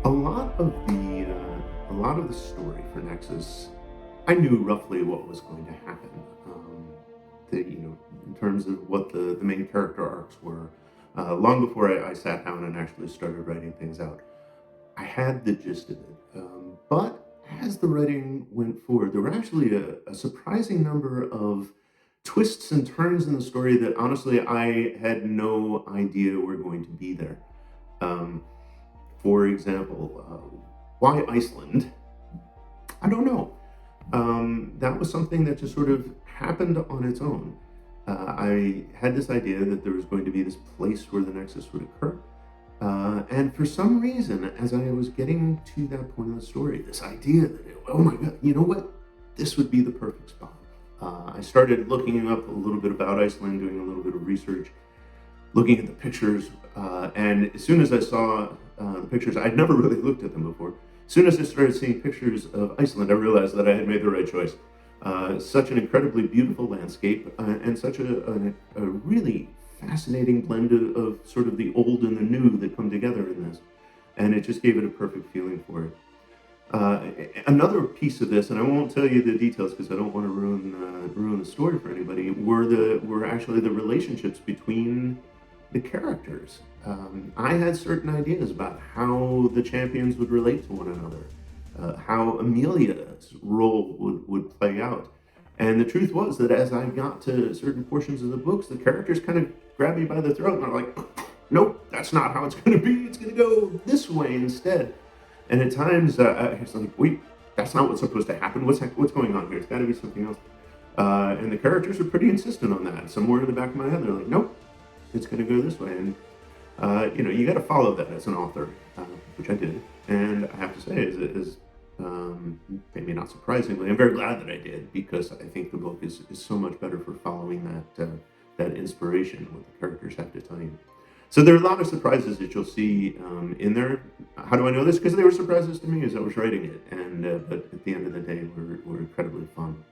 A lot of the story for Nexus, I knew roughly what was going to happen. In terms of what the main character arcs were, long before I sat down and actually started writing things out, I had the gist of it. But as the writing went forward, there were actually a surprising number of twists and turns in the story that honestly I had no idea were going to be there. Um, for example, why Iceland? I don't know. That was something that just sort of happened on its own. I had this idea that there was going to be this place where the Nexus would occur. And for some reason, as I was getting to that point of the story, this idea that, oh my God, you know what? This would be the perfect spot. I started looking up a little bit about Iceland, doing a little bit of research, looking at the pictures, and as soon as I saw the pictures, I'd never really looked at them before. As soon as I started seeing pictures of Iceland, I realized that I had made the right choice. Such an incredibly beautiful landscape, and such a really fascinating blend of sort of the old and the new that come together in this. And it just gave it a perfect feeling for it. Uh, Another piece of this, and I won't tell you the details because I don't want to ruin the story for anybody. Were actually the relationships between the characters. I had certain ideas about how the champions would relate to one another, how Amelia's role would play out. And the truth was that as I got to certain portions of the books, the characters kind of grabbed me by the throat and are like, nope, that's not how it's going to be. It's going to go this way instead. And at times, I was like, wait, that's not what's supposed to happen. What's going on here? It's got to be something else. And the characters are pretty insistent on that. Somewhere in the back of my head, they're like, nope, it's going to go this way. And, you got to follow that as an author, which I did. And I have to say, maybe not surprisingly, I'm very glad that I did, because I think the book is so much better for following that inspiration, what the characters have to tell you. So there are a lot of surprises that you'll see in there. How do I know this? Because they were surprises to me as I was writing it, and but at the end of the day, were incredibly fun.